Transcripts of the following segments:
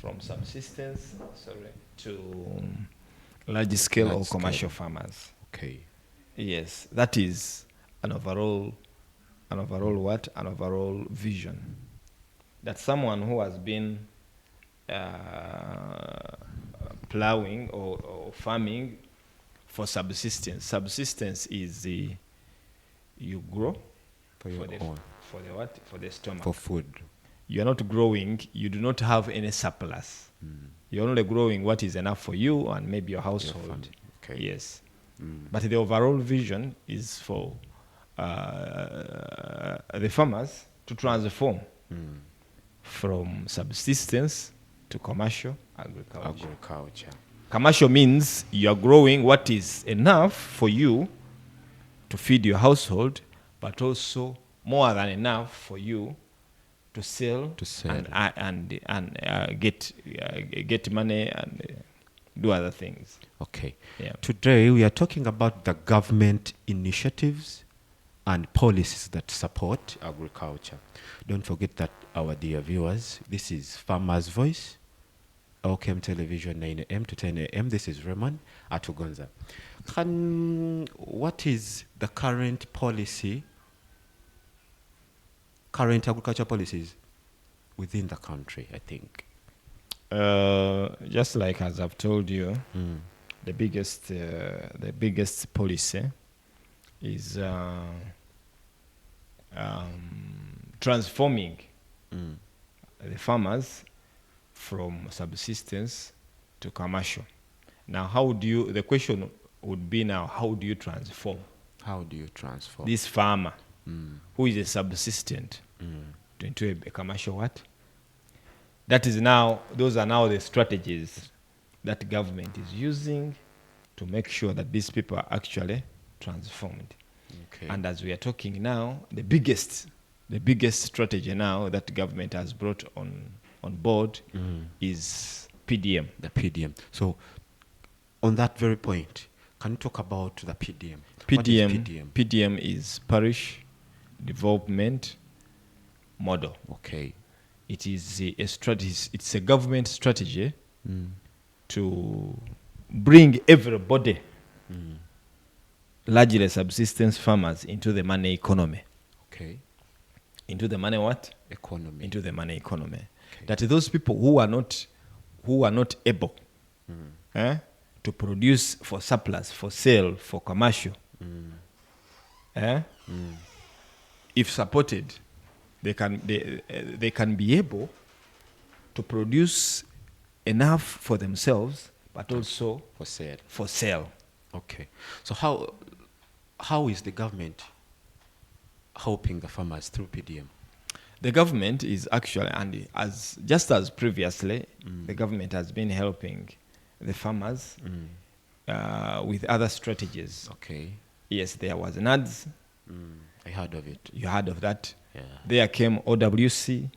from subsistence, to large scale or commercial farmers. Okay. Yes, that is an overall what? An overall vision. That someone who has been plowing or farming for subsistence. Subsistence is you grow For your own. for the what? For the stomach. For food. You are not growing. You do not have any surplus. You're only growing what is enough for you and maybe your household. family. Okay. Yes. But the overall vision is for the farmers to transform from subsistence to commercial agriculture. Agriculture. Commercial means you are growing what is enough for you to feed your household, but also more than enough for you to sell, and get money and do other things. Okay. Yeah. Today we are talking about the government initiatives and policies that support agriculture. Don't forget that, our dear viewers, this is Farmer's Voice, OKM Television, 9 a.m. to 10 a.m. This is Raymond Atugonza. What is the current agriculture policies within the country, I think? Just like as I've told you, the biggest policy is transforming the farmers from subsistence to commercial. Now, the question would be now, how do you transform How do you transform this farmer who is a subsistent into a commercial what? Those are now the strategies that government is using to make sure that these people are actually transformed. Okay. And as we are talking now, the biggest strategy now that government has brought on board is PDM. The PDM. So, on that very point, can you talk about the PDM? What is PDM? PDM is Parish Development Model. Okay. It is a strategy. It's a government strategy to bring everybody, largely subsistence farmers, into the money economy. Okay. Into the money what? Economy. Into the money economy. Okay. That those people who are not able to produce for surplus, for sale, for commercial, if supported, they can be able to produce enough for themselves, but also for sale. For sale. Okay. So how is the government helping the farmers through PDM? The government is actually, and just as previously, the government has been helping the farmers with other strategies. Okay. Yes, there was NADS. I heard of it. You heard of that? Yeah. There came OWC.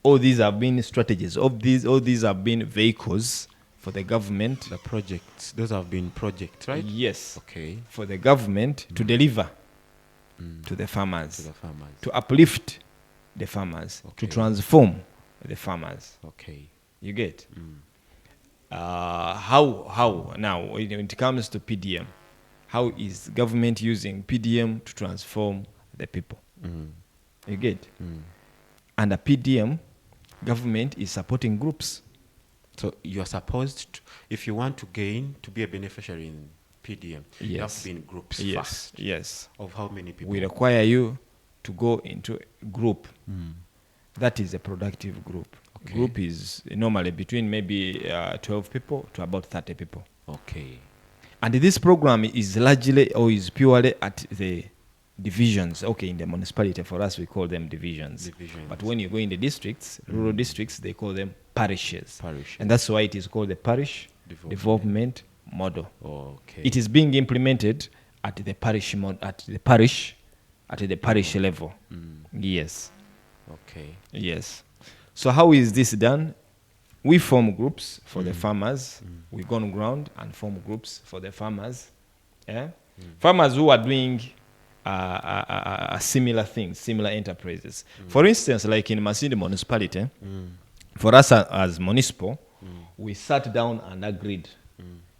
All these have been strategies. All these have been vehicles for the government. The projects. Those have been projects, right? Yes. Okay. For the government to deliver to the farmers. To the farmers. To uplift the farmers. Okay. To transform the farmers. Okay. You get? How now when it comes to PDM, how is government using PDM to transform the people? You get? Under PDM, government is supporting groups. So you are supposed to, if you want to be a beneficiary in PDM, you have to be in groups first. Yes. Of how many people? We require you to go into a group. That is a productive group. Okay. Group is normally between maybe 12 people to about 30 people. Okay. And this program is largely or is purely at the divisions. Okay, in the municipality, for us, we call them divisions. But when you go in the districts, rural districts, they call them parishes. And that's why it is called the Parish Development Model. Okay. It is being implemented at the parish level. Yes. Okay. Yes. So how is this done? We form groups for the farmers. We go on ground and form groups for the farmers. Farmers who are doing similar things, similar enterprises. For instance, like in Masindi municipality, for us as municipal, we sat down and agreed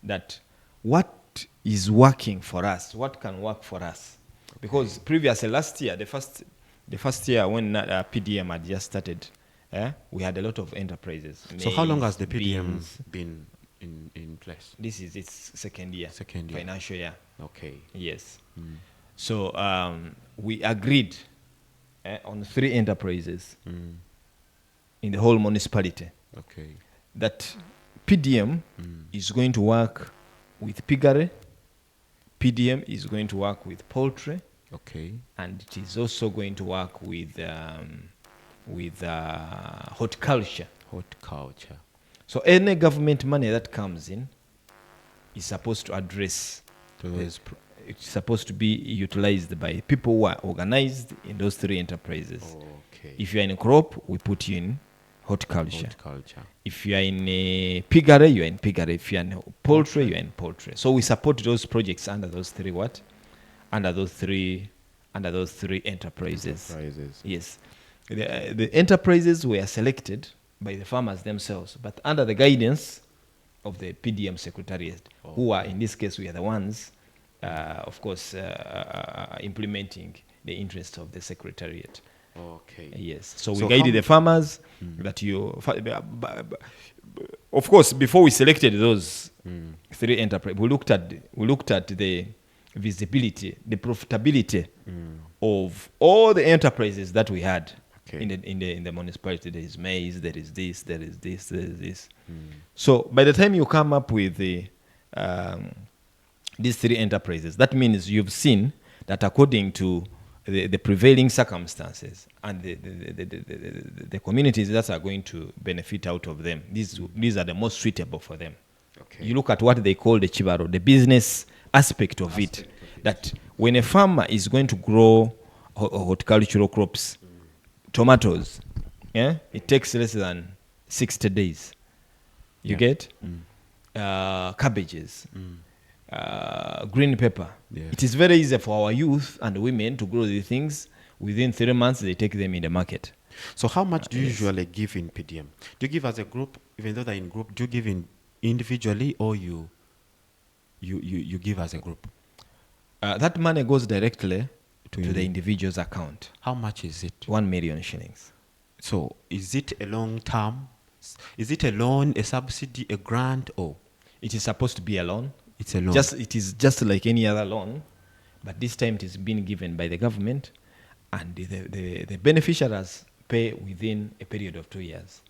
that what is working for us, what can work for us. Because previously, last year, the first year when PDM had just started, we had a lot of enterprises. So how long has the maize, PDM beans. been in place? This is its second year. Second year. Financial year. Okay. Yes. So we agreed on 3 enterprises in the whole municipality Okay. that PDM is going to work with piggery, PDM is going to work with poultry, Okay. and it is also going to work with horticulture. Horticulture. So any government money that comes in is supposed to address, it's supposed to be utilized by people who are organized in those 3 enterprises. Okay. If you are in crop, we put you in horticulture. Horticulture. If you are in piggery, you are in piggery. If you are in poultry, you are in poultry. So we support those projects under those 3 what? Under those three enterprises. Enterprises. Yes. The enterprises were selected by the farmers themselves, but under the guidance of the PDM Secretariat, who are, in this case, we are the ones, of course, implementing the interests of the Secretariat. Okay. Yes. So we So guided the farmers that of course, before we selected those 3 enterprises, we looked at the visibility, the profitability of all the enterprises that we had. Okay. In the municipality. There is maize, there is this, there is this, there is this. So by the time you come up with these 3 enterprises, that means you've seen that according to the prevailing circumstances and the communities that are going to benefit out of them, these are the most suitable for them. Okay. You look at what they call the chibaro, the business aspect of it, that when a farmer is going to grow horticultural crops, tomatoes, it takes less than 60 days. You get? Cabbages, green pepper. Yes. It is very easy for our youth and women to grow these things. Within 3 months, they take them in the market. So how much do you usually give in PDM? Do you give as a group, even though they're in group? Do you give in individually, or you give as a group? That money goes directly to the individual's account. How much is it? 1 million shillings. So is it a long term? Is it a loan, a subsidy, a grant, or? It is supposed to be a loan. It's a loan. It is just like any other loan, but this time it is being given by the government, and the beneficiaries pay within a period of 2 years.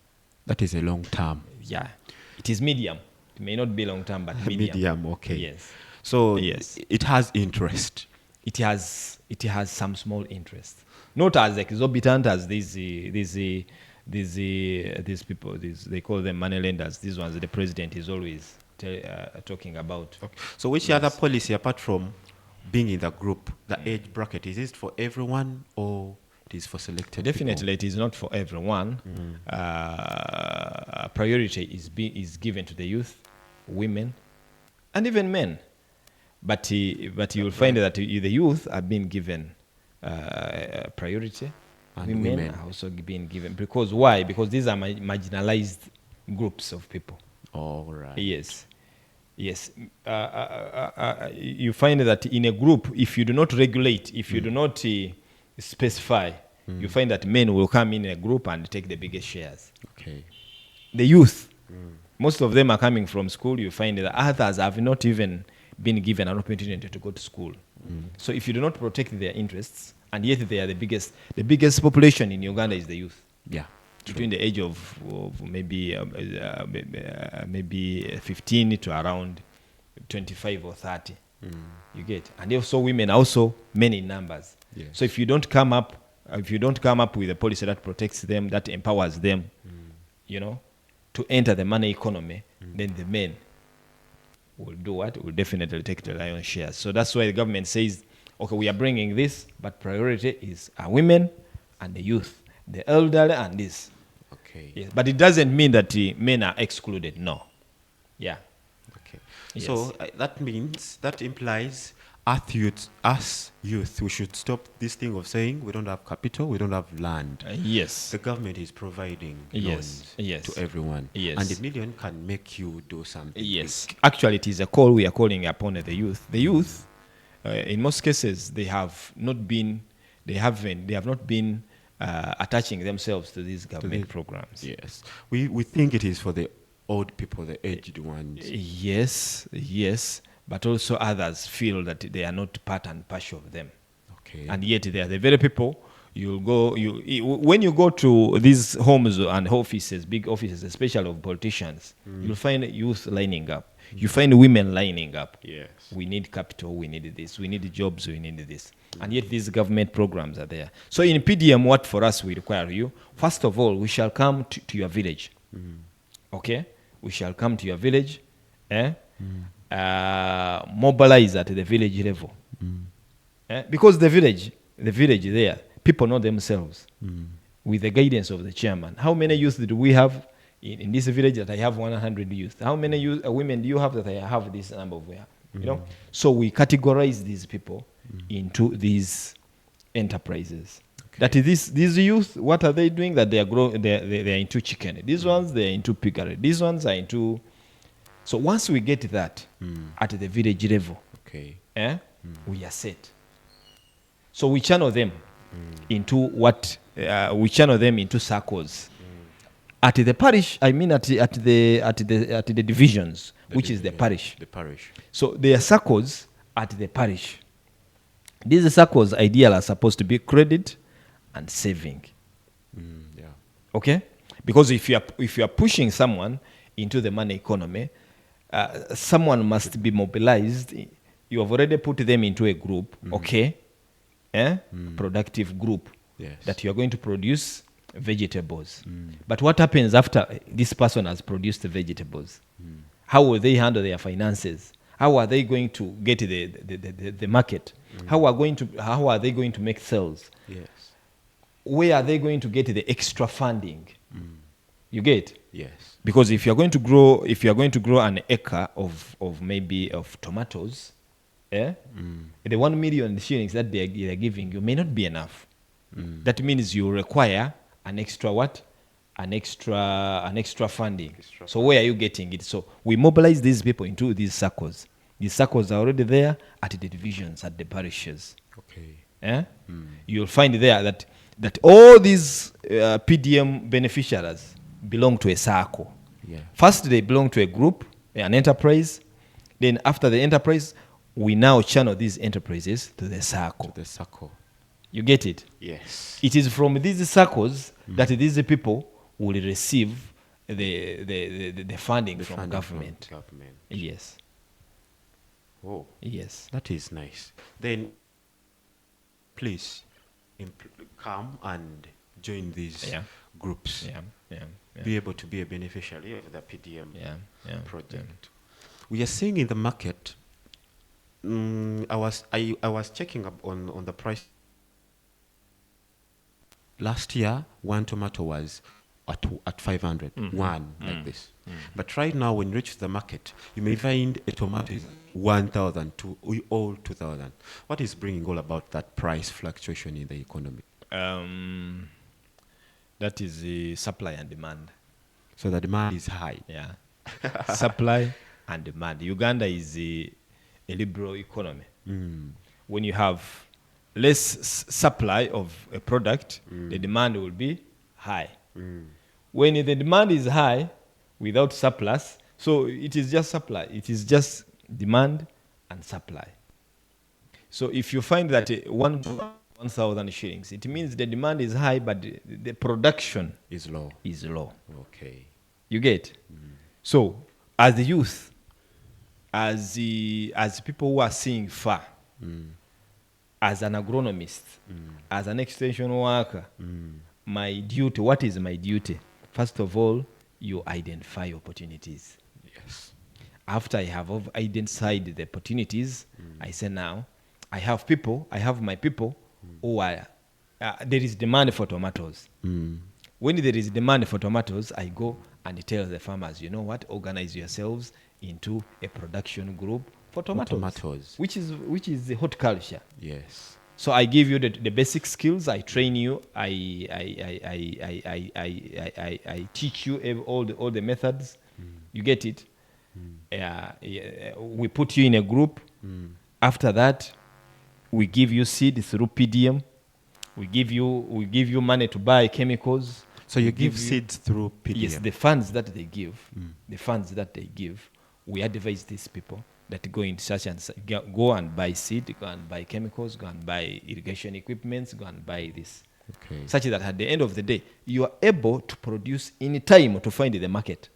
That is a long term. Yeah, it is medium. It may not be long term, but medium. Medium, okay. Yes. So Yes. it has interest. It has some small interest, not as exorbitant as these people. They call them money lenders. These ones the president is always talking about. Okay. So which other policy, apart from being in the group, the age bracket, is it for everyone, or it is for selected Definitely, people? it is not for everyone. Priority is given to the youth, women, and even men. But you'll find that the youth are being given priority. And Women are also being given. Because why? Because these are marginalized groups of people. All right. Yes. Yes. You find that in a group, if you do not regulate, if you do not specify, you find that men will come in a group and take the biggest shares. Okay. The youth, most of them are coming from school. You find that others have not even been given an opportunity to go to school. So if you do not protect their interests, and yet they are the biggest population in Uganda is the youth. Yeah. Between the age of maybe 15 to around 25 or 30. You get, and also women are also many in numbers. Yes. So if you don't come up with a policy that protects them, that empowers them, to enter the money economy, then the men will do what? Will definitely take the lion's share. So that's why the government says, okay, we are bringing this, but priority is our women and the youth, the elderly and this. Okay. Yes. But it doesn't mean that men are excluded. No. Yeah. Okay. Yes. So that implies us youth, we should stop this thing of saying we don't have capital, we don't have land. Yes. The government is providing loans Yes. to everyone. Yes. And a million can make you do something. Yes. Actually, it is a call we are calling upon the youth. The youth, in most cases, they have not been attaching themselves to these government programs. Yes. We think it is for the old people, the aged ones. Yes. But also others feel that they are not part and parcel of them. Okay. And yet they are the very people when you go to these homes and offices, big offices, especially of politicians, you'll find youth lining up. You find women lining up. Yes. We need capital, we need this, we need jobs, we need this. And yet these government programs are there. So in PDM, what for us we require you, first of all, we shall come to your village. Okay? We shall come to your village, mobilize at the village level. Because the village there, people know themselves with the guidance of the chairman. How many youth do we have in this village that I have 100 youth? How many women do you have that I have this number of women? You know? So we categorize these people into these enterprises. That is these youth, what are they doing? That they are into chicken. These ones, they are into piggery. These ones are into... So once we get that at the village level, Okay. we are set. So we channel them into what we channel them into circles. At the parish, I mean at the divisions, which is the parish. The parish. So there are circles at the parish. These circles ideally are supposed to be credit and saving. Yeah. Okay? Because if you are pushing someone into the money economy, someone must be mobilized. You have already put them into a group, okay? Productive group. Yes. That you are going to produce vegetables. But what happens after this person has produced the vegetables? How will they handle their finances? How are they going to get the market? How are they going to make sales? Yes. Where are they going to get the extra funding? You get? Yes. Because if you are going to grow an acre of tomatoes, the 1 million shillings that they are giving you may not be enough. That means you require an extra what? An extra funding. So where are you getting it? So we mobilize these people into these circles. These circles are already there at the divisions, at the parishes. Okay. You'll find there that all these PDM beneficiaries belong to a circle. Yeah. First, they belong to a group, an enterprise. Then after the enterprise, we now channel these enterprises to the circle. The circle. You get it? Yes. It is from these circles that these people will receive the funding from government. Yes. Oh, Yes. that is nice. Then, please come and join these groups. Yeah. Be able to be a beneficiary of the PDM Yeah. project. We are seeing in the market. I was checking up on the price. Last year, one tomato was at 500, one like this. But right now, when you reach the market, you may find a tomato is 1,000 to all 2,000. What is bringing all about that price fluctuation in the economy? That is the supply and demand. So the demand is high. Yeah. Supply and demand. Uganda is a liberal economy. When you have less supply of a product, the demand will be high. When the demand is high without surplus, so it is just supply. It is just demand and supply. So if you find that 1,000 shillings, it means the demand is high, but the production Is low. is low. Okay. You get? So as the youth, as people who are seeing far, as an agronomist, as an extension worker, my duty, what is my duty? First of all, you identify opportunities. Yes. After I have identified the opportunities, I say now, I have my people who are, there is demand for tomatoes. When there is demand for tomatoes, I go and tell the farmers, you know what, organize yourselves into a production group for tomatoes, tomatoes. which is the horticulture. Yes. So I give you the basic skills. I train you. I teach you all the methods. You get it. Yeah, we put you in a group. After that, we give you seed through PDM. We give you money to buy chemicals. So you We give seeds through PDM. Yes, the funds that they give, we advise these people that go into such and such, go and buy seed, go and buy chemicals, go and buy irrigation equipments, go and buy this. Okay. Such that at the end of the day, you are able to produce in time to find the market.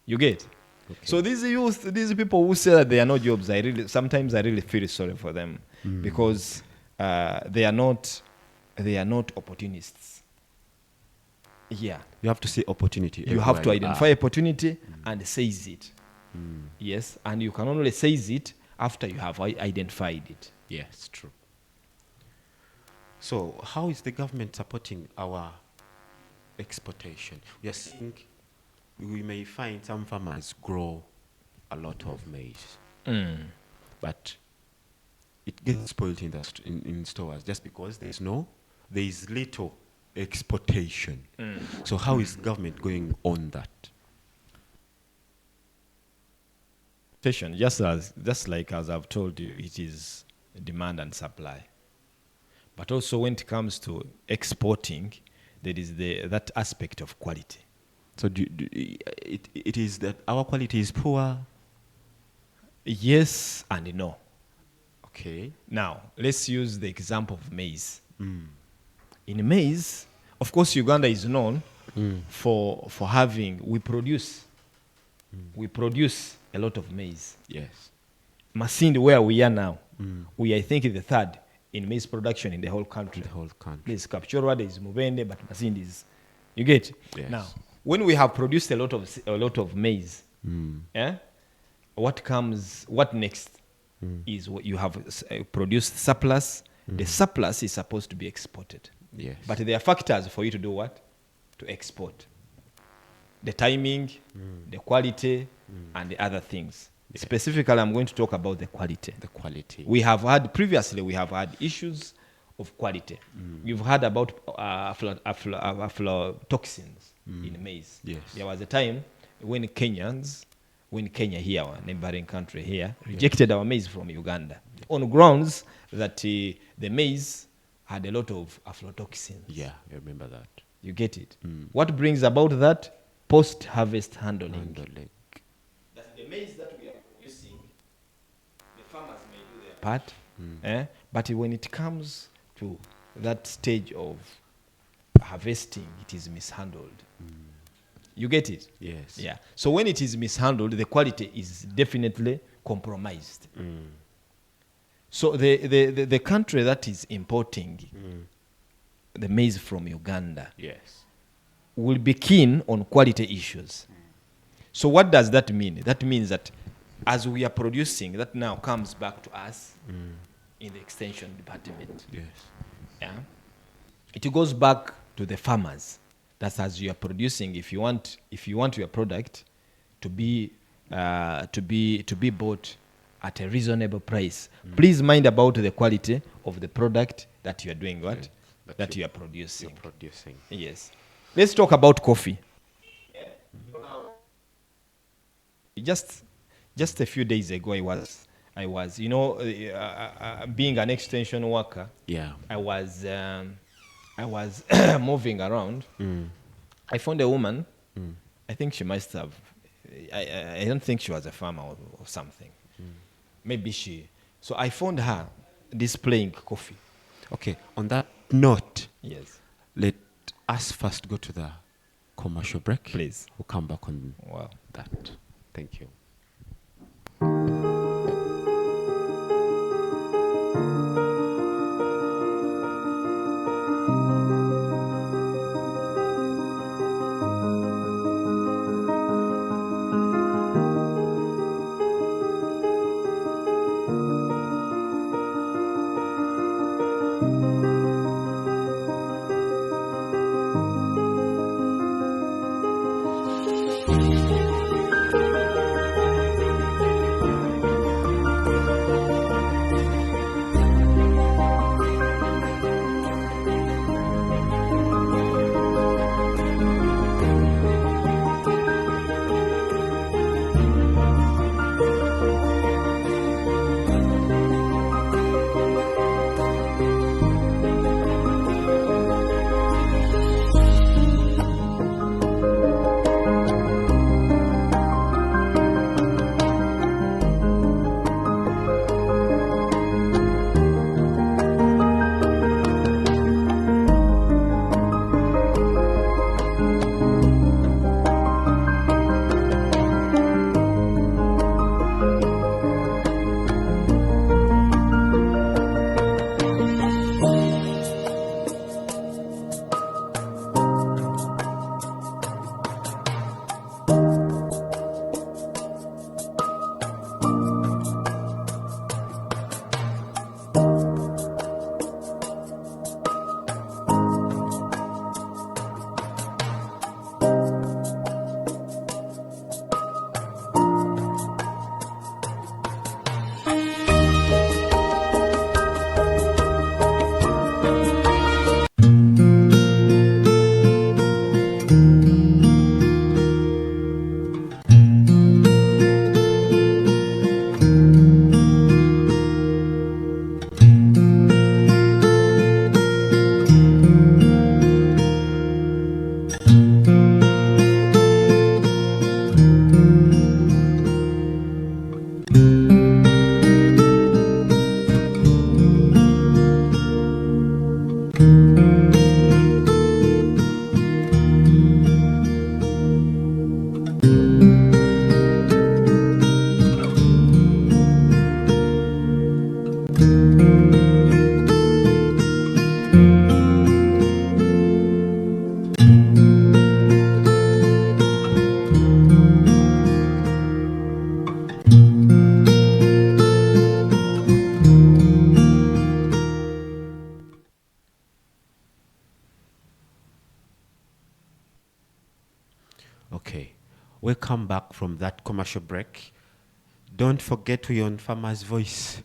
You get? Okay. So these youth, these people who say that there are no jobs, sometimes I really feel sorry for them because they are not opportunists. Yeah. You have to see opportunity. You have to everywhere you identify are. opportunity and seize it. Yes, and you can only seize it after you have identified it. Yes, true. So, how is the government supporting our exportation? We are seeing, we may find some farmers grow a lot of maize, but it gets spoiled in stores just because there is little exportation. So, how is government going on that? Just like as I've told you, it is demand and supply. But also when it comes to exporting, there is that aspect of quality. So, it is that our quality is poor. Yes and no. Okay. Now, let's use the example of maize. In maize, of course, Uganda is known for having, we produce a lot of maize. Yes. Masindi, where we are now, we are, I think, the third in maize production in the whole country. The whole country. There's Kapchorwa, there's Mubende, but Masindi is, you get? Yes. Now, when we have produced a lot of maize, what next is what you have produced surplus. The surplus is supposed to be exported. Yes. But there are factors for you to do what? To export. The timing, the quality, and the other things. Yeah. Specifically, I'm going to talk about the quality. The quality. Previously, we have had issues of quality. You've heard about aflatoxins in maize. Yes. There was a time when Kenya here, our neighboring country here, rejected our maize from Uganda on grounds that the maize had a lot of aflatoxins. Yeah, I remember that. You get it? What brings about that? Post-harvest handling. That the maize that we are producing, the farmers may do their part, but when it comes to that stage of harvesting, it is mishandled. You get it? Yes. Yeah. So when it is mishandled, the quality is definitely compromised. So the country that is importing the maize from Uganda will be keen on quality issues. So what does that mean? That means that as we are producing, that now comes back to us in the extension department. Yes. Yeah. It goes back to the farmers. That's as you are producing. If you want your product to be bought at a reasonable price, please mind about the quality of the product that you are doing. That you are producing. You're producing. Yes. Let's talk about coffee. Just a few days ago, I was being an extension worker. Yeah. I was moving around. I found a woman. I think she must have. I don't think she was a farmer or something. Maybe she. So I found her displaying coffee. Okay. On that note, Yes. let us first go to the commercial break. Please. We'll come back on Wow. that. Thank you. Okay. We come back from that commercial break. Don't forget we're on Farmer's Voice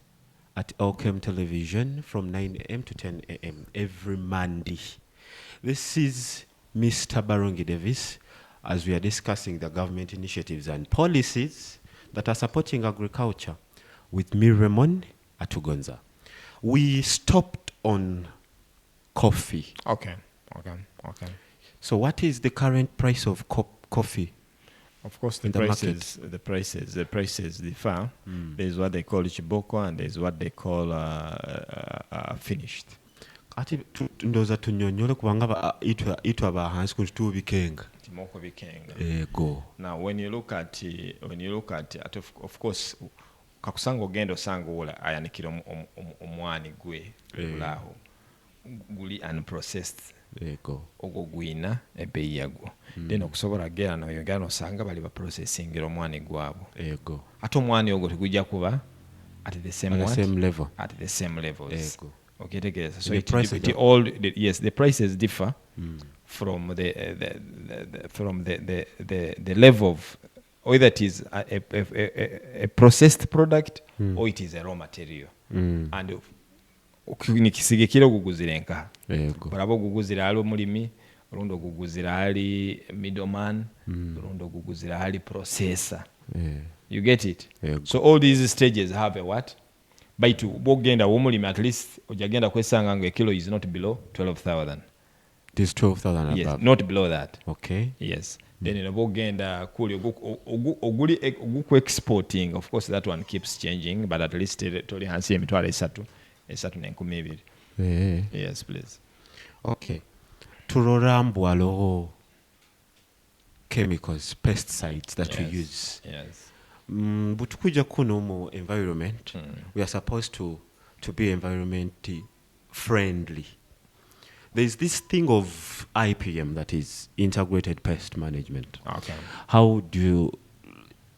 at Oakham Television from 9 a.m. to 10 a.m. every Monday. This is Mr. Barungi Davis as we are discussing the government initiatives and policies that are supporting agriculture with me, Raymond Atugonza. We stopped on coffee. Okay. So what is the current price of coffee? Of course, the prices differ. There's what they call chiboko and there's what they call finished. Ati ndoza tunyonyole kubanga itwa bahansi kuti tubikenga. Timoko bikenga. Go. Now when you look at of course kakusanga ogenda osanga ola ayanikira omwani gwe ulaho guli unprocessed. Go. Ogwo gwina ebeeyi yagwo. Then okusobola gera nayo gano osanga bali ba processing omwani gwabo. Go. Ate omwani ogwo tegujja kuba at the same level. At the same levels. Go. Okay, together. So the prices differ from the level of whether it is a processed product or it is a raw material. And nikisigikira okuguzira enka. Baraba okuguzira ali omulimi, olundi okuguzira ali middleman, olundi okuguzira ali processor. You get it? So all these stages have a what? Baitu bogenda womulimi at least ojagenda kwesanga nga kilo is not below 12,000. It is 12,000 above. Yes, not below that. Okay. Yes. Then bogenda kuli oguli exporting, of course that one keeps changing, but at least toli hansi emitwalo esatu n'enkumi ebiri. Yes, please. Okay. Turorambu aloho chemicals, pesticides that we use. Yes. Butukuja kuno mu environment, we are supposed to be environment friendly. There's this thing of IPM, that is integrated pest management. Okay. How do you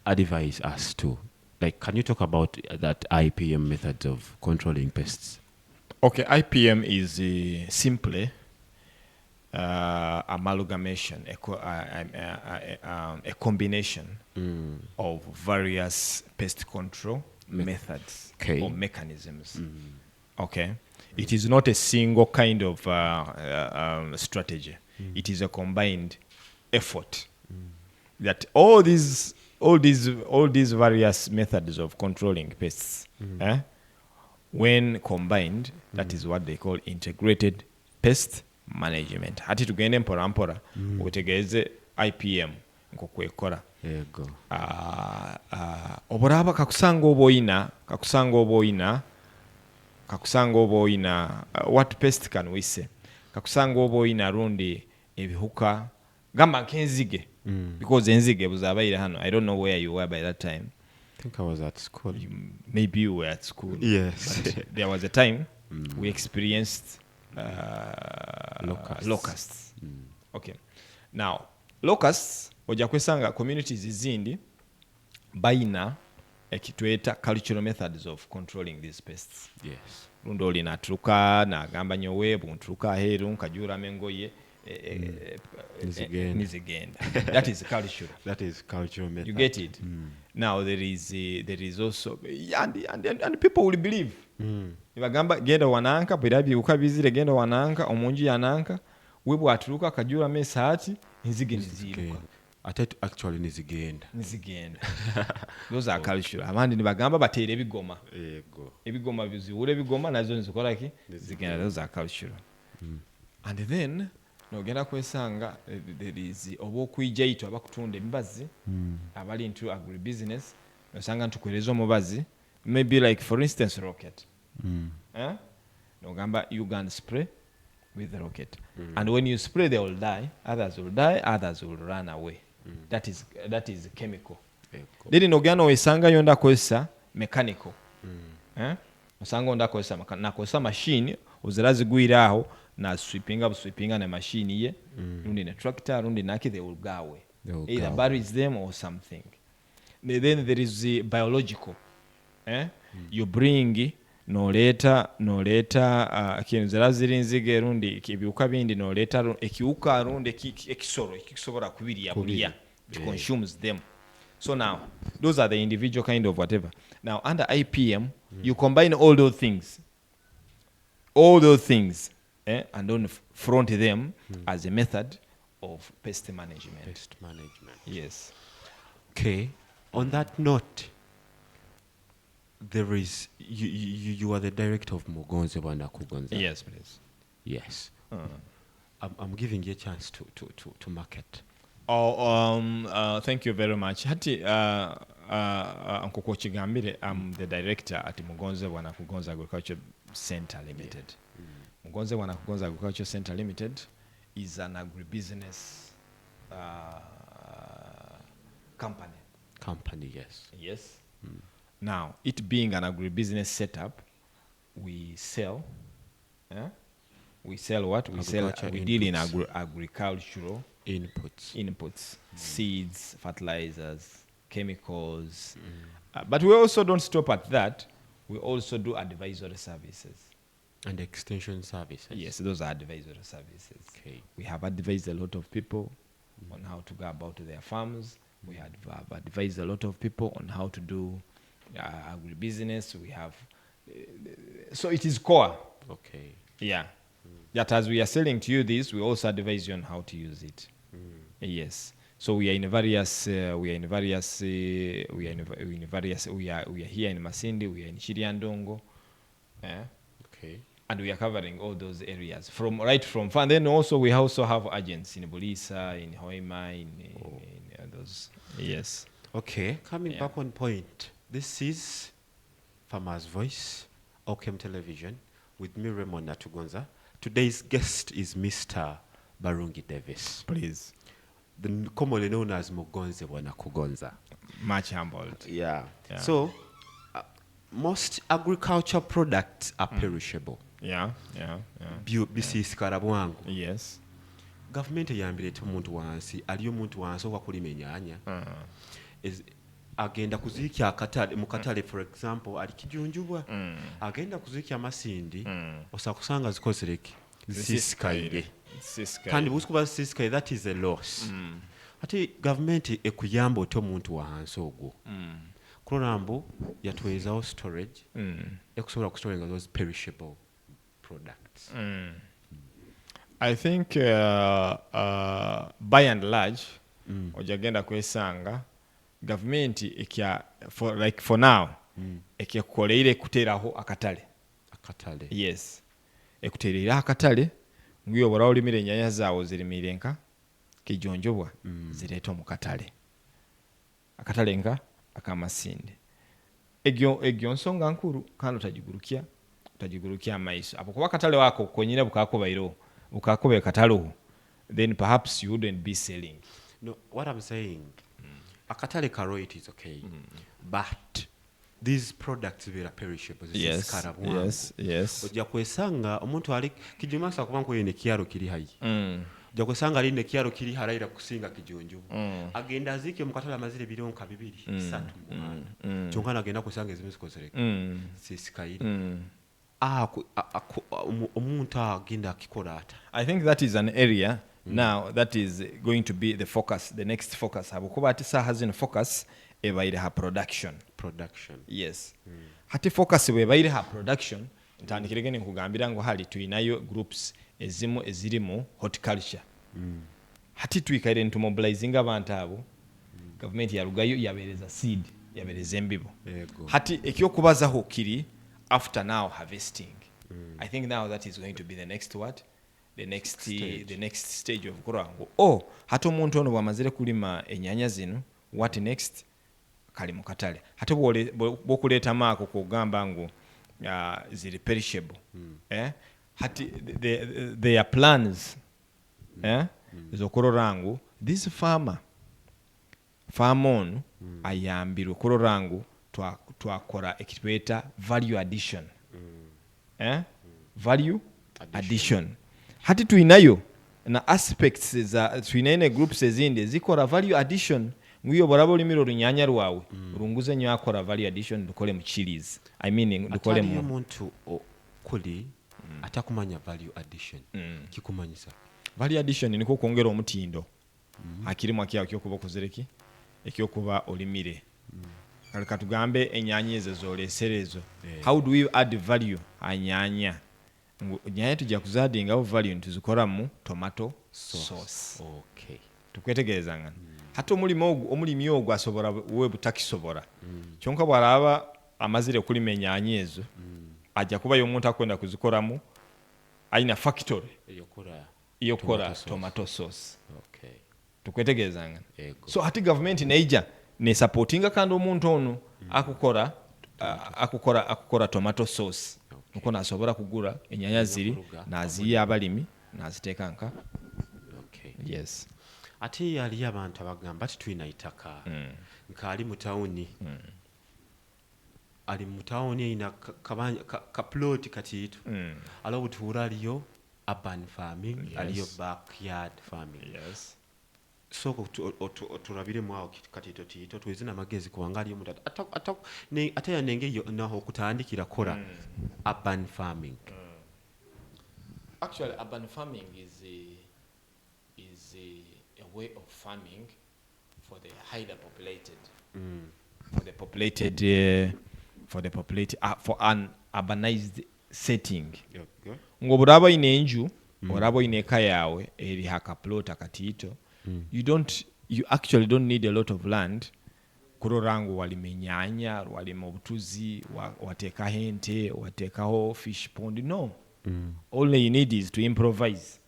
advise us to, can you talk about that IPM methods of controlling pests? Okay, IPM is simply amalgamation, a combination of various pest control methods or mechanisms. Okay, it is not a single kind of strategy. It is a combined effort that all these various methods of controlling pests, when combined, that is what they call integrated pest management. Hati tugende mpora utegeeze IPM nkokwekola. Yego. Oboraba kakusanga oboina what pest can we say? Kakusanga oboina rundi ebihuka gamba nkenzige, because enzige buzabaire hano. I don't know where you were by that time. I think I was at school. Maybe you were at school. Yes. But there was a time we experienced locusts. Okay. Now, locusts, ojja kwesanga communities zindi baina ekitweta cultural methods of controlling these pests. Yes. Lundo oli naturuka nagamba nyowe bunturuka aheru nkajura mengoye nizigenda. That is cultural. That is cultural method. You get it? Now there is also and people will believe. Ibagamba genda wananka birabi ukabizire genda wananka omunji yananka webu aturuka kajura mesati nzige niziruka. Actually nizigenda. Those are cultural. Amandi nibagamba batere ebigoma. Yego. Ebigoma biziwure ebigoma nazo nzikola ki zigenda. Those are cultural. And then nogenda kwesanga there is obokwijja ito abakutunda emibazi abali into agribusiness nosanga ntukweleza omubazi, maybe like for instance rocket. Nogamba you can spray with the rocket, and when you spray they will die, others will run away. That is chemical. Then nogenda wesanga yonda kwesa mechanical. Osanga onda kwesa nakosa machine uzirazigwira aho na sweepinga na machine ye rundi na tractor rundi naki, they will go away. Either buries them or something. Then there is the biological. You bring noleta kinzira ziri nzige rundi ebiuka bindi noleta ekiuka rundi ekisoro ekisobola kubirya bulia It consumes them. So now, those are the individual kind of whatever. Now, under IPM, you combine all those things, and then front them as a method of pest management. Pest management. Yes. Okay. On that note, there is you are the director of Mugonze Wanakugonza. Yes, please. Yes. I'm giving you a chance to market. Thank you very much. Hati Nkoko Chigambire, I'm the director at Mugonze Wanakugonza Agriculture Center Limited. Mugonze Wanakugonza Agriculture Center Limited is an agribusiness company. Company, yes. Yes. Now, it being an agribusiness setup, we sell. We sell what? We sell. We deal in agricultural inputs, seeds, fertilizers, chemicals. But we also don't stop at that. We also do advisory services. And extension services. Yes, those are advisory services. Okay. We have advised a lot of people on how to go about their farms. We have advised a lot of people on how to do agribusiness. We have, so it is core. Okay. Yeah. That as we are selling to you this, we also advise you on how to use it. Yes. So we are in various. We are here in Masindi. We are in Chiriandongo. Okay. And we are covering all those areas from far. And then also we also have agents in Bulisa, in Hoima, in those. Yes. Okay. Coming back on point. This is Farmer's Voice, Okem Television, with me, Raymond Natugonza. Today's guest is Mr. Barungi Davis. Please. Commonly known as Mugonze Wanakugonza. Much humbled. Yeah. So, most agriculture products are perishable. Yeah. Bisisikala bwangu. Yes. Government eyambirete omuntu wansi, aliyo omuntu wansi okulima ennyanya. Agenda kuziikya akatale mu katale, for example ali Kijunjubwa, agenda kuziikya Masindi, osa kusanga zikosereki zisisikaire kandi busikuba zisisikaire, that is a loss. Ate government ekuyamba oti omuntu wansi ogwo kulolambu yatwezawo storage ekusobola kustoringa those perishable products. I think by and large ojagenda kwesanga government for now ekyakukoleire kuteeraho akatale. Yes. Ekuteerera akatale nguyo obora olimira ennyanya zaawo zirimire nka Kijonjobwa zireeta mu katale. Akatale nka akamasinde. Egyo nsonga nkuru kandi otagigurukya amaiso. Apo kuba akatale wako konyine bukakobairo katalo, then perhaps you wouldn't be selling. No, what I'm saying, akatale karo it is okay, but these products are perishable. Yes. Ojja kwesanga omuntu ali Kijumasa kuba nkoyene kyalo kiri hayi. Ojja kwesanga ali ne kyalo kiri harayira kusinga Kijonjo. Agenda azike mu katale amazire bironka 2 3 kyonka agenda kusanga ezimu zikosereka. Sisikaire. Omuntu agenda akikola ata. I think that is an area now that is going to be the focus, the next focus. Habukuba ati saha zino focus ebaire ha production. Yes. Hati focus ebaire ha production ntandikirege ne kugambira ngo hali tuinayo groups ezimu ezirimu horticulture. Hati tuikaire ntu mobilizing abantu abo. Government ya Rugayo yabereza seed, yabereza embibo. Hati ekyokubazaho kiri after now harvesting. I think now that is going to be the next what? The next stage of kurango. Hata omuntu ono bwamazire kulima ennyanya zino, what next? Kali mu katale. Hata bokuleeta maako kugamba ngo ziri perishable. Hati their plans zokororango, this farmer on ayambirwe kororango twakora ekitweta value addition. Value addition. Hati tuinayo na aspects za tuinaine groups ezinde zikora value addition. Nguyo borabo limiro runyanya rwawe runguze nyo akora value addition dukole mu chilies. I mean dukole mu muntu kuli atakumanya value addition. Kikumanyisa value addition niko kuongera omutindo. akirimu akyawo ekyokuba okuzireki ekyokuba olimire kale tugambe ennyanya ezo z'olesera ezo how do we add value anyanya nyanya tujja kuzaadingawo value ntuzikola mu tomato sauce. Okay. Tukwetegerezanga hata omulimi ogwo asobola we butakisobola kyonka bw'alaba amazire okulima ennyanya ezo ajja kubayo omuntu akwenda kuzikolamu alina factory eyokukola tomato sauce. Okay. Tukwetegerezanga Ego. so hati government neija nesupportinga kandi omuntu ono akukora tomato sauce nuko nasobola kugula ennyanya ziri naziya abalimi naziteeka nka. Okay. Yes. Ate yali abantu abagamba ati tulina itaka nk'ali mu tawuni ali mu tawuni ayina ka plot katiito aliwo butuula aliyo urban farming aliyo backyard farming. Yes. So otulabiremu awo katiito tiito tuweze amagezi kubanga aliyo omuntu ate yanenge naho okutandikira kola urban farming. Actually, urban farming is a way of farming for the highly populated, for an urbanized setting. Okay. Ng'oburaba ine enju, oraba ine eka yawe eri hakaplot akatiito, you actually don't need a lot of land. Kurorangu walima ennyanya, walima obutuzi, wateekaho ente, wateekaho fish pond. No. All you need is to improvise.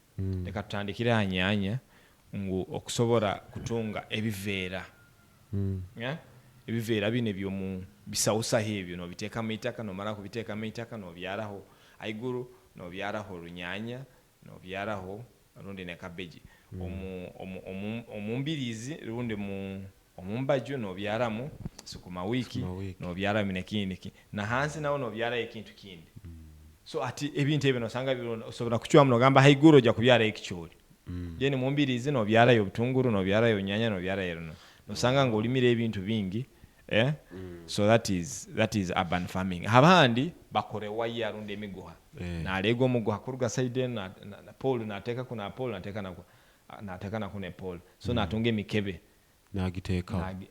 Leka tutandikire anyanya okusobola kutunga ebiveera. Ebiveera bino ebyomu bisawusaho ebyo nobiteeka mu itaka nomala kubiteeka mu itaka nobyalaho aiguru nobyalaho olunyanya nobyalaho rundi ne cabbage. Omumbirizi rundi omumbaju nobyalamu sukuma wiki nobyalamu nekindi na hansi nawo nobyalaho ekintu kindi. So ati ebintu ebyo nosanga osobola kuchwamu nogamba haiguru ojja kubyala ekicholi. Then mumbirizi nobyalayo obutunguru nobyalayo nyanya nobyalayo runo nosanga ng'olimira ebintu bingi. So that is urban farming. Abandi bakore waya rundi emiguha nalega omuguha kuruga side na pole nateeka kuna pole nateeka na kuna pole so natunga emikebe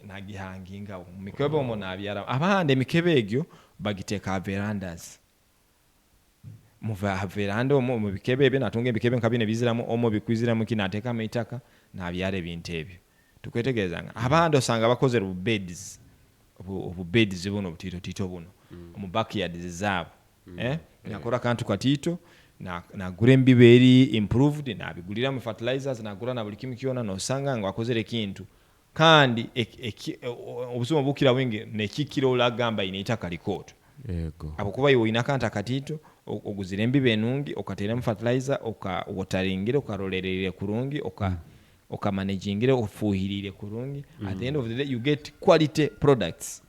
nagihangingawo mikebe omwo nabyala. Abandi emikebe egyo bagiteeka verandas muva veranda omwo mu bikebe ebyo natunga ebikebe nka bine biziramu omwo bikwiziramu kinateeka mu itaka nabyala ebintu ebyo. Tukwetegerezanga abandi osanga bakoze beds buno obutiito buno mu backyards zaabo. Nakora kantu katiito nagura embiba eri improved nabigulira mu fertilizers nagura na buli kimu kyona nosanga ngo akozere kintu kandi obusuma bukira wingi nekikiro olagamba ine itaka likooto. Yego. Apokuba yoina kanta katiito oguzira embiba enungi okateera mu fertilizer okawateringire okarolerere kurungi okamanagingire ofuhirire kurungi. At the end of the day you get quality products.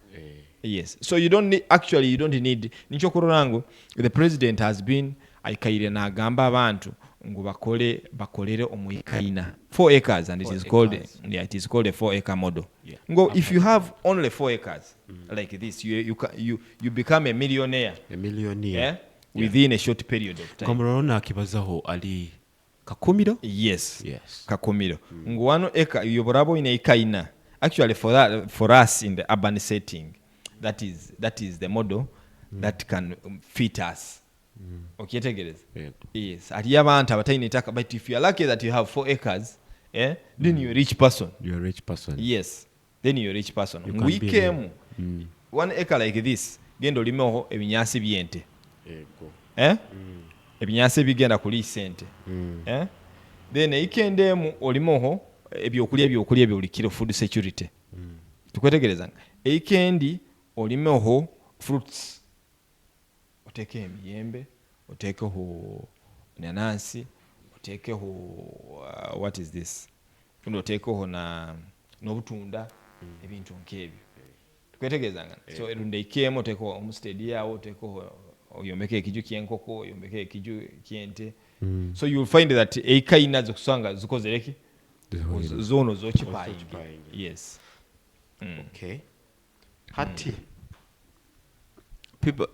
Yes. So you don't need nicho kurorango the president has been aikaire na agamba abantu ngo bakolere omuyikaina 4 acres and it is called a 4 acre model. Ngo if you have only 4 acres like this you become a millionaire within a short period of time. Komorona kibazaho ali kakumiro. Yes. Kakumiro. Ngo 1 acre yoborabo ine ikaina. Actually for us in the urban setting that is the model that can fit us. Okay, tegereza. Yes. Ati abantu abatayina itaka, but if you are lucky that you have 4 acres, then you're a rich person. You're a rich person. Yes. Then you're a rich person. We came 1 acre like this, gendo limeho ebinyasi byente. Ebinyasi bigenda kuli sente. Then ikendemu olimoho ebyokulya byolikiro food security. Tukwetegerezanga. Eikendi olimeho fruits. Oteke emiyembe, otekeho nanasi, otekeho what is this? Otekeho n'obutunda ebintu nkebyo. Tukwetegerezanga. So erunde ikemo otekeho omustedi yawo, otekeho oyombeke ekiju kyenkoko, oyombeke ekiju kyente. So you'll find that eikaina zokusanga zikozereki zono zochipayi. Yes. Okay. Hati people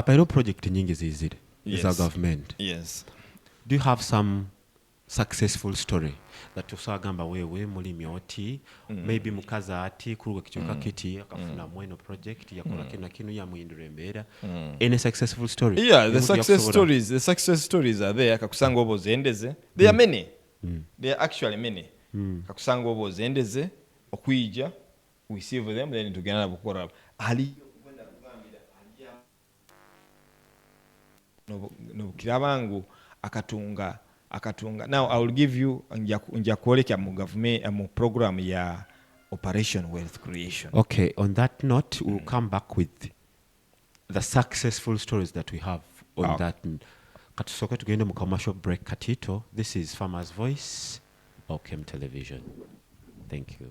pilot project nyingi zizire. Yes. Is our government. Yes. Do you have some successful story that osagamba wewe mulimi oti maybe mukazi ati kuruga kichoka kiti akafuna mweno project yakola kino kino yamuyindura embeera any successful story. Yeah, the success stories are there. Kakusanga obo zendeze. There are many. There are actually many. Kakusanga obo zendeze okuyija, we receive them, then tugenda bukora ali no kirabangu akatunga. Now I will give you nja kuoleka mu government mu program ya Operation Wealth Creation. Okay, on that note we'll come back with the successful stories that we have on that. Katusoke tugende mu commercial break katito. This is Farmer's Voice, Okem Television. Thank you.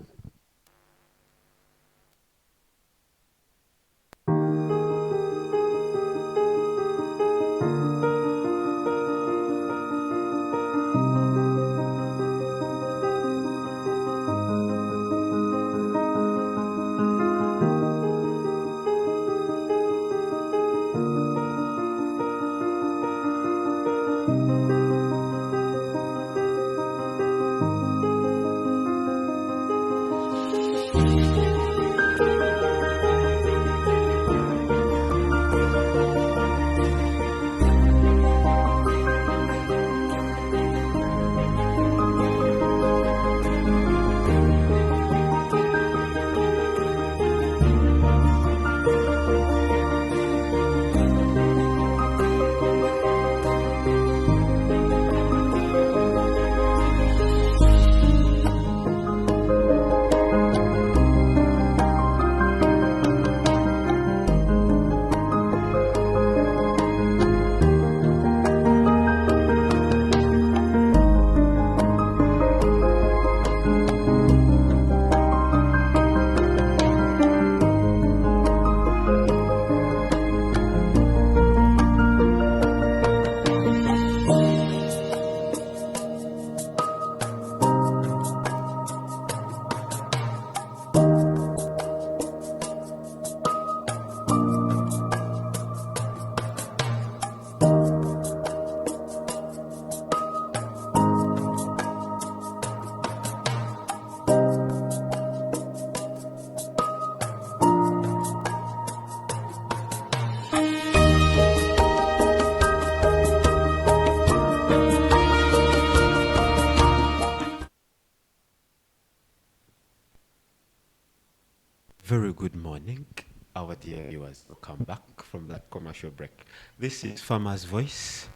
Very good morning, our dear viewers. Welcome back from that commercial break. This is Farmer's Voice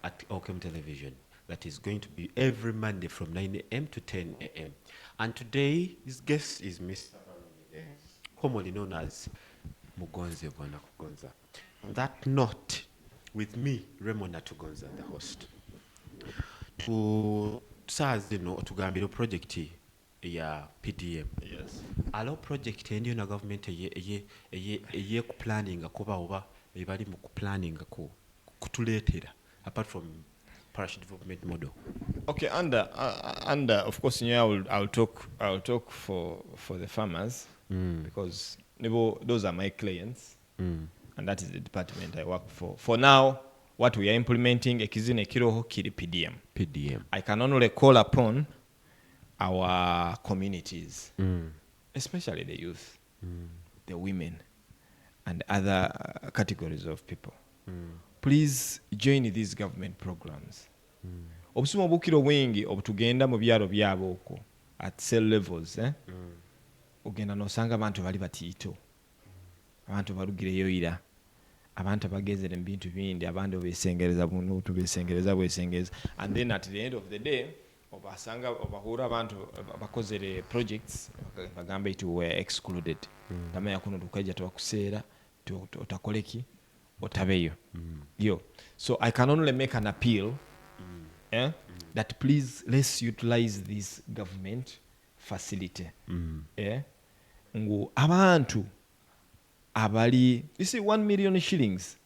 at Okem Television. That is going to be every Monday from 9 a.m. to 10 a.m. And today, his guest is Mr. commonly known as Mugonze Bwana Kugonza. On that note, with me, Raymond Atugonza, the host. To tugambira project ya PDM. Yes. Alo project ndiyo na government eye ku planning kuba oba ebali mu planning kutuletera apart from parish development model. Okay, under of course, I'll talk for the farmers because those are my clients and that is the department I work for. For now, what we are implementing ekizine kiroho kiri PDM. I can only call upon our communities, especially the youth, the women, and other categories of people. Please join these government programs. Obusuma obukiro wengi obutugenda mu byalo byabo okwo at cell levels, ogenda nosanga abantu bali batiito, abantu balugireyo ira, abantu bagezere mbintu bindi, abantu besengereza bunu tubesengereza bwesengereza, and then at the end of the day obasanga obahura abantu bakozere projects bagamba it were excluded. Tamaya kuno tukaja twakuseera otakoleki otabeyo. Yo, so I can only make an appeal that please let's utilize this government facility. Ngu abantu abali, you see 1 million shillings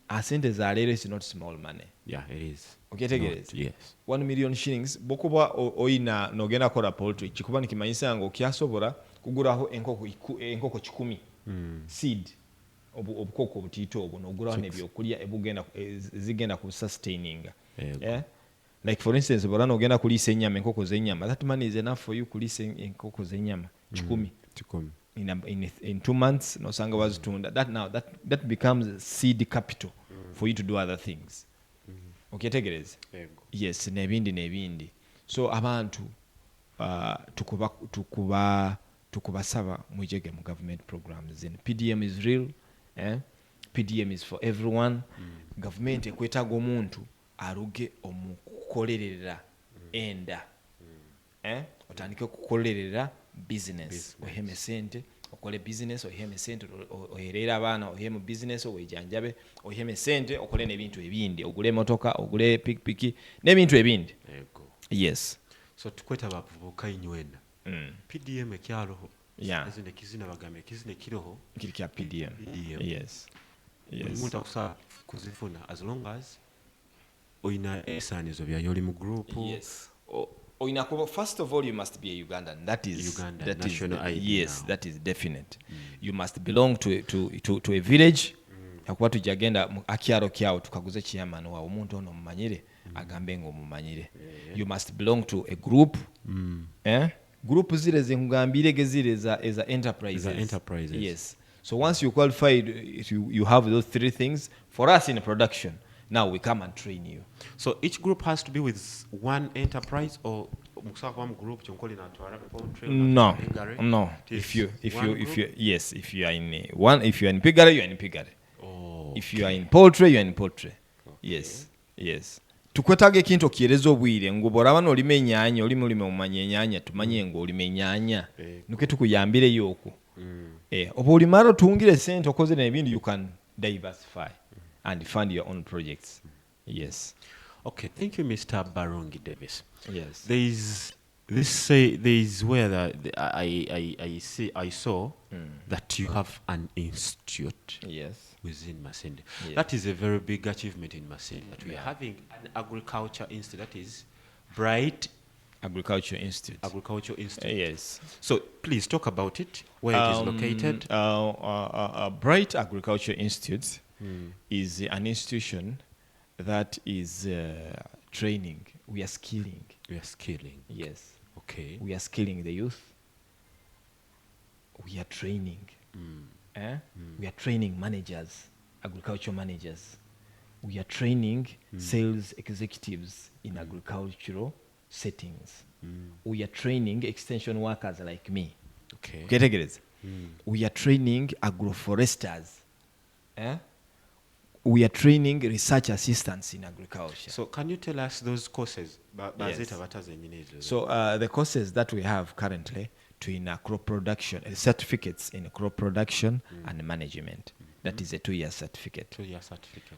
asente za lero is not small money. Yeah, it is. Okay, take it. Yes. 1 million shillings bokuba oina nogenda kola poultry chikuba nikimanyisa ngo kyasobola kuguraho enkoko 10 seed obukoko obutito obo noguraho nebyo kulya ebugenda zigenda ku sustaining. like for instance bw'olana ogenda kuliisa ennyama enkoko z'ennyama that money is enough for you kuliisa enkoko z'ennyama 10 in 2 months nosanga wazitunda that becomes seed capital for you to do other things okyetegereza yes n'ebindi so abantu tukubasaba mwijege mu government programs and PDM is real PDM is for everyone government ekwetaaga omuntu aluge omukukolerera enda otandike okukolerera business oheme sente okole business oheme sente oherera abaana oheme business owejanjabe oheme sente okole n'ebintu ebindi ogule motoka ogule pikipiki n'ebintu ebindi yes so tukweta bavubuka inywena PDM ekyaloho ezine kizina bagambe kizine kiroho kiri kya PDM yes umuntu akusa kuzifuna as long as oyina esanizo bya yoli mu group yes first of all you must be a Ugandan that is national ID yes now. that is definite you must belong to a village akuba tujagenda akyalo kyawo tukaguze chairman wa omuntu ono mumanyire agambe ngo mumanyire you must belong to a group group zile zingambire gezile as enterprises yes so once you qualified you have those three things for us in production now we come and train you so each group has to be with one enterprise or musaka group chonkoli na twara poultry no if you yes if you are in one if you are in piggery you are in piggery if you are in poultry you are in poultry yes tukwetaga ekintu okiyereza obwire ngubora bano olime ennyanya olime omanye ennyanya tumanye ngo olime ennyanya nuke tukuyambire yoko oba olimaro tungire sente okoze n'ebindi you can diversify and fund your own projects yes okay thank you Mr. Barungi Davis yes there is where I saw that you have an institute yes within Masinde. Yes. That is a very big achievement in Masinde. That we are having an agriculture institute that is Bright Agriculture Institute. Yes. So please talk about it, where it is located. Bright Agriculture Institute is an institution that is training. We are skilling. Yes. Okay. We are skilling the youth. We are training. We are training managers, agricultural managers. We are training sales executives in agricultural settings. We are training extension workers like me. Okay. We are training agroforesters. We are training research assistants in agriculture. So can you tell us those courses? Yes. So the courses that we have currently in crop production, certificates in crop production and management. That is a 2-year certificate.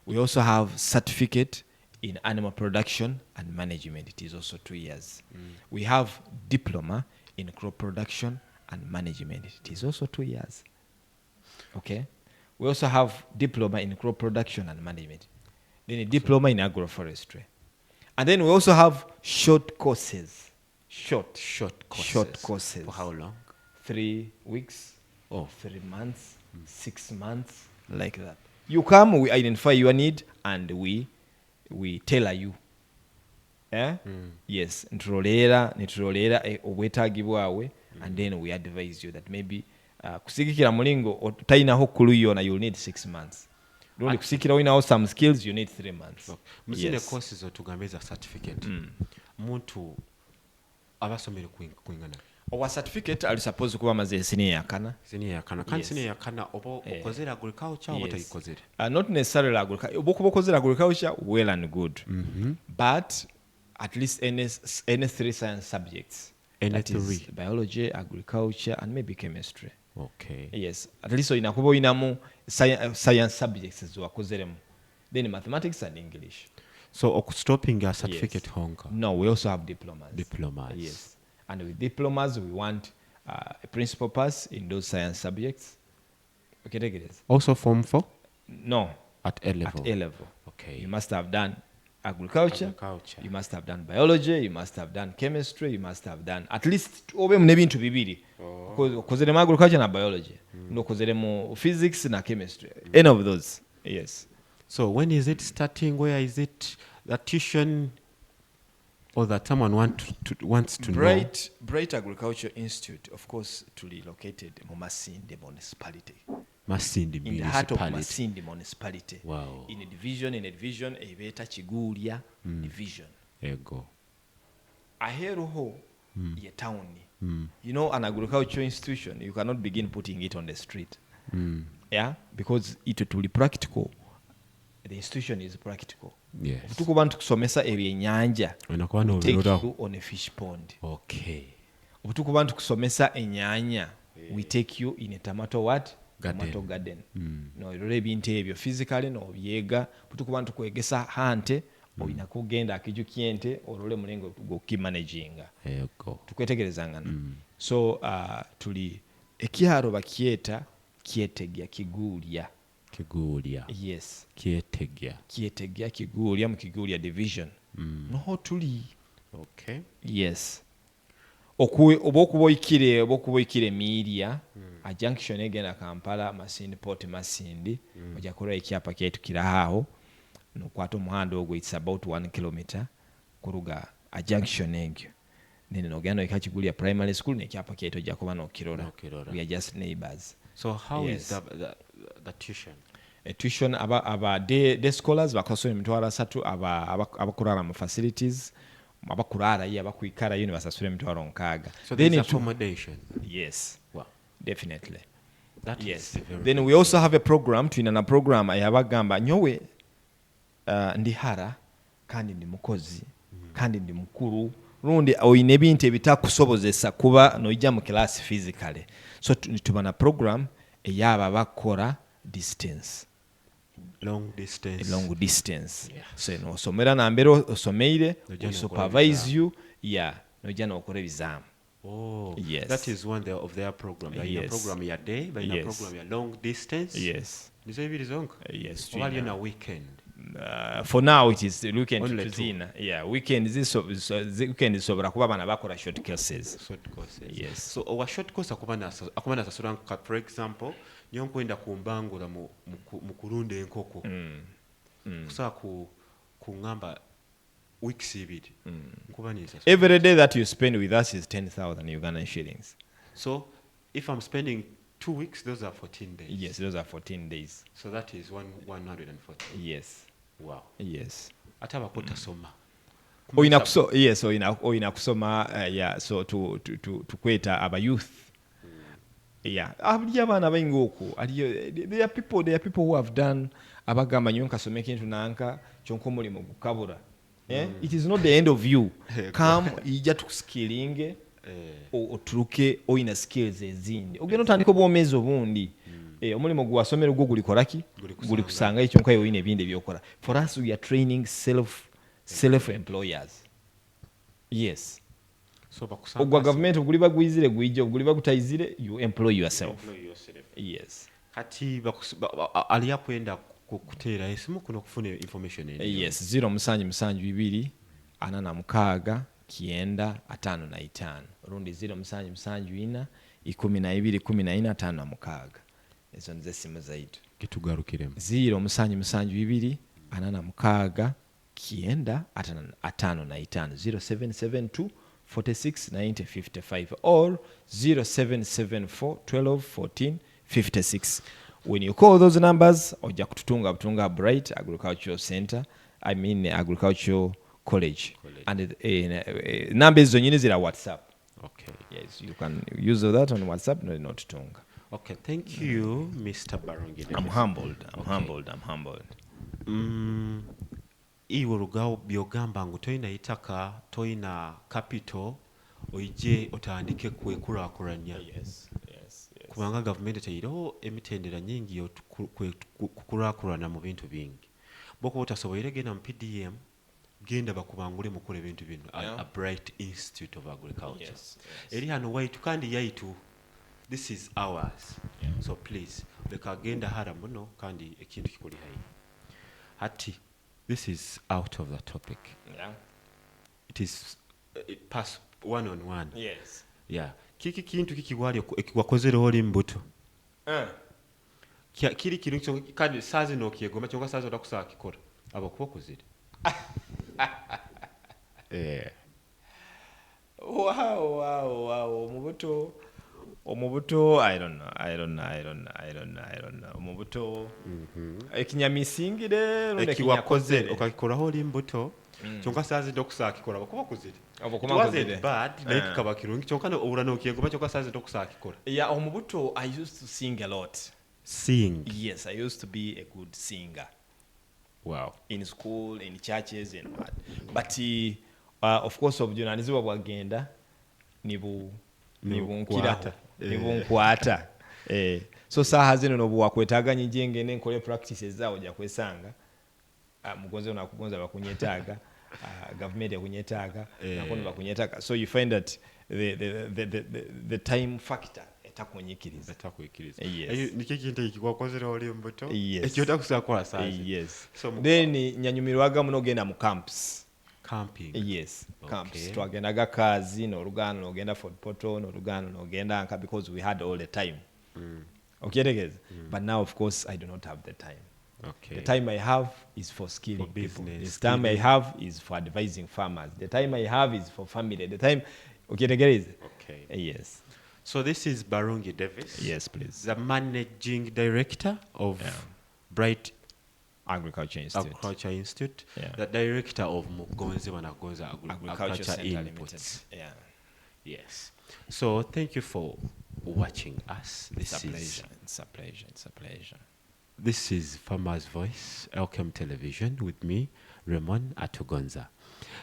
We also have certificate in animal production and management. It is also 2 years. We have diploma in crop production and management. It is also 2 years. Okay. We also have diploma in crop production and management. Then a diploma in agroforestry. And then we also have short courses. Short courses. For how long? 3 weeks. 3 months. 6 months. Like that. You come, we identify your need, and we tailor you. Yes. Nitulolera obwetaagi bwawe, and then we advise you that maybe kusikikira mulingo tayinaho kulu yona you'll need 6 months. Don't kusikira winaho some skills you need 3 months. Muzine courses otugambeza certificate. Muntu abasomere kwingana. Owa certificate ali suppose kuba maze senior yakana. Kan senior yakana obo okozera agriculture obo tayikozera. Not necessarily agriculture. Obo kubokozera agriculture well and good. But at least any 3 science subjects. Any 3. Biology, agriculture and maybe chemistry. Okay. Yes. At least inakubo inamu science subjects eziwakozeremu. Then mathematics and English. So stopping a certificate honka. No, we also have diplomas. Yes. And with diplomas, we want a principal pass in those science subjects. Okay, take it. Also Form 4? No. At A level? At A level. Okay. You must have done agriculture. You must have done biology. You must have done chemistry. You must have done at least nebintu bibiri. Kozeremu agriculture na biology. No kozeremu physics na chemistry. Any of those. Yes. So when is it starting? Where is it? The tuition or that someone wants to know. Bright Agriculture Institute, of course, located in Masindi municipality. Masindi in the heart of municipality. Masindi municipality. Wow. In a division, ebeta Chigulia division. Ego. Aheruho ye town. You know, an agricultural institution, you cannot begin putting it on the street. Yeah, because it will be practical. The institution is practical. Yes. Tukuba ntukusomesa ebyennyanja. Onakuba Take n'obeera. you on a fish pond. Okay. Obutukuba ntukusomesa ennyanya. We take you in a tomato what? Garden. Tomato garden. No, olora ebintu ebyo physically no byega. Obutukuba ntukwegesa hante oyina kugenda akijukye ente olole mulengo gokimanaginga. Ego. Tukwetegerezangana. So tuli ekyalo bakyeta Kyetegya Kiguulya. Kiguulya. Yes. Kyetegya Kiguulya mu Kiguulya division. Noho tuli. Okay. Yes. Obokuboyikire Media a junction egenda Kampala Masindi Port Masindi ojja kukola ekyapa kyetukira awo nokwata omuhanda ogwo it's about 1 kilometer kuruga a junction egyo nene nogenda eka Kiguulya primary school nekyapa kyetojja kuba nokirora. We are just neighbors. So how Yes. is the tuition? A tuition aba day scholars bakosoma emitwalo 3 abakurara mu facilities abakurara ye abakwikara yo ne basasula emitwalo 6. So there's accommodation. Yes. Wow. Definitely. That Yes. is very Then we also have a program, twinana program ayabagamba nyowe ndi hara kandi ndi mukozi kandi ndi mukuru rundi oyina ebintu ebitakusobozesa kuba noijja mu class physically. So tubana program eyaba bakora distance. long distance. Yeah. So no somera nambero osomeire Nojja we n'okola supervise you nojja n'okola ebizaamu. Oh, Yes. That is one of their program. They Yes. have a program ya day, but in a Yes. program ya long distance. Yes. Nizo ibiri zonka. Yes. While you're on a weekend. For now it is weekend Only tuzina. Yeah, weekend weekend isobora kuba bana bakora short courses. Short courses. Yes. So our short course akuba nasasula for example, nyo nkwenda kumbangula mu kulunda enkoko. Kusa ku ngamba weeks ibiri. Nkuba nisasula. Every day that you spend with us is 10,000 Ugandan shillings. So if I'm spending 2 weeks, those are 14 days. Yes, those are 14 days. So that is 140. Yes. Wow. Yes. Ate abakota soma. Oyina kusoma so tukweta aba youth. Yeah. Abuli abana bayinga oku. There are people who have done abagamba nyo nkasome kintu nanka kyonko mulimo gukabura. It is not the end of you. Come ija tukuskillinge. Oturuke oyina skills ezindi ogenda otandika obwomezi obundi omulimo gwasomero gwo gulikolaki guli kusanga ekyo nkayo oyina ebindi byokola. For us we are training self employers. Yes. So bakusanga Ogwa government oguli bagwizire gwijjo oguli bagutayizire you employ yourself. Yes. Kati ali akwenda kuteera esimu kuno kufuna information eri. Yes. 0 772 46 rundi 0 772 12 ezo nze simu zaitu Kitugarukiremu. 0 772 0772 46 90 55 or 0774 12 14 56. When you call those numbers ojja kututunga Bright Agricultural Center, I mean Agricultural College. And numbers zonyine zira WhatsApp. Okay. Yes, you can use that on WhatsApp, not Tunga. Okay, thank you, Mr. Barongi. I'm humbled. I'm humbled. Iwe rugao byogamba ngu toyina itaka, toyina capital, oije otandike kwekurakuranya. Yes. Kubanga government teyiro emitendera nyingi yo kukurakurana mu bintu bingi. Boko otasoboyire genda mu PDM genda bakubangule mukole bintu bino. A Bright Institute of Agriculture. Yes. Eri hano waitu kandi yaitu. This is ours. Yeah. So please, leka genda hara muno kandi ekintu kikuli hayi. Hati, this is out of the topic. Yeah. It is it pass one on one. Yes. Yeah. Kiki kintu kikiwali ekwakozere oli mbuto. Kiri kintu kandi sazi no kiyegoma cyangwa sazi odakusaba kikora. Abakubakozere. Wow. Omubuto, I don't know. Omubuto, ekinyamisingire, lundi ekiwakoze ekinyakozere. okakikoraho oli mbuto kyonka saazidde okusaakikola bakuba kuzire Oba it kuba wasn't kuzire. bad naye kikaba kirungi kyonka obula n'okyegoba kyonka saazidde okusaakikola Yeah, omubuto, I used to sing a lot. sing Yes, I used to be a good singer. wow In school, in churches, and what. But of course, obujunaanizibwa bwagenda nibunkiraho nibunkwata. So saaha zino nobuwakwetaaga nyije ngende nkole practices zaawe ojja kwesanga mugonze nakugonza bakunyetaaga government ekunyetaaga nakono bakunyetaaga. So you find that the time factor etakunyikiriza. Yes. nikyo ekintu ekikwakozera oli mbuto Yes. ekyo otakusaakola saa Yes. So, Then nyanyumirwaga n'ogenda mu camps. camping Yes, camps. Okay. Twagendaga Kazi n'Olugano n'ogenda Fort Portal n'Olugano n'ogenda Anka because we had all the time. Okyetegeeza. But now of course I do not have the time. okay The time I have is for skilling For people. business, The time I have is for advising farmers. The time I have is for family. The time okyetegeeza. okay Yes. so this is Barungi Davis Yes, please. the managing director of Yeah. Bright Agriculture Institute. Agriculture Institute, Yeah. the director of Mugonzi Wanagonza Agriculture Agriculture Center Limited. Inputs. Yeah. Yes. So thank you for watching us. It's a pleasure. It's a pleasure. It's a pleasure. This is Farmer's Voice, Elchem Television, with me, Raymond Atugonza.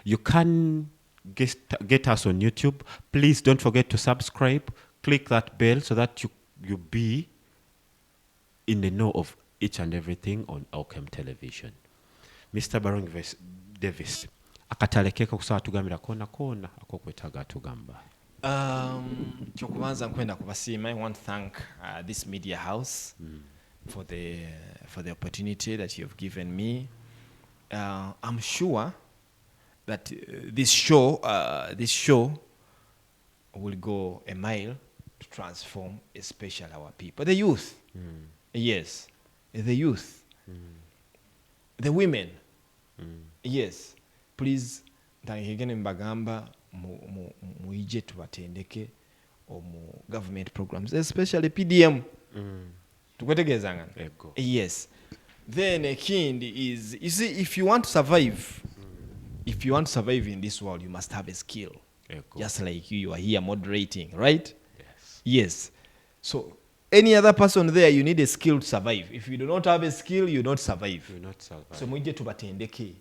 You can get us on YouTube. Please don't forget to subscribe. Click that bell so that you be in the know of each and everything on Elchem Television. Mr. Barung Davis, akatale keka kusawa tugambira kona akokwetaga atugamba. Kyokubanza nkwenda kubasiima. I want to thank this media house for the opportunity that you've given me. I'm sure that this show will go a mile to transform especially our people, the youth. Yes, the youth, the women. Yes, please ndagigene mbagamba muije tubatendeke mu government programs, especially PDM. Tukwetegezanga. Ego. Yes. Then a kind is, you see, if you want to survive, in this world, you must have a skill. Ego. Just like you are here moderating, right? Yes. Yes. So any other person there, you need a skill to survive. If you do not have a skill, you don't survive. You not survive. So mwije tubatendeke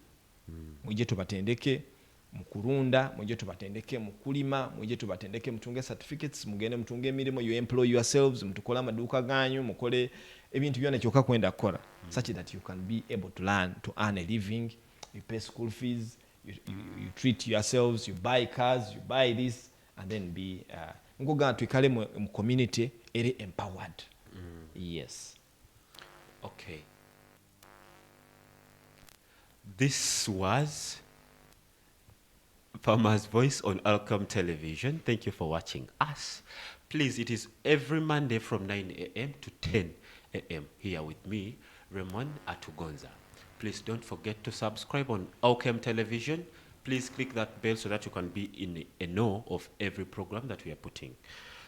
mukulunda, mwije tubatendeke mukulima, mwije tubatendeke mutunge certificates, mugende mutunge emirimu, you employ yourselves, mutukola amaduuka ganyu, mukole ebintu byonna kyokka kwenda kukola, such that you can be able to earn a living, you pay school fees, you treat yourselves, you buy cars, you buy this, and then be nkugamba twikale mu community eri empowered. Yes. Okay. This was Farmer's Voice on Elchem Television. Thank you for watching us. Please, it is every Monday from 9 a.m. to 10 a.m. here with me, Raymond Atugonza. Please don't forget to subscribe on Elchem Television. Please click that bell so that you can be in a know of every program that we are putting.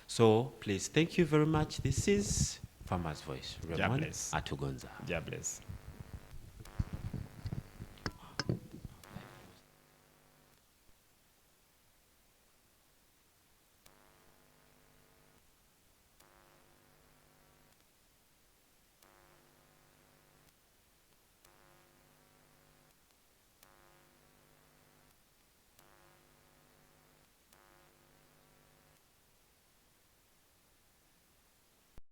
So please, thank you very much. This is Farmer's Voice, Raymond Atugonza. God bless.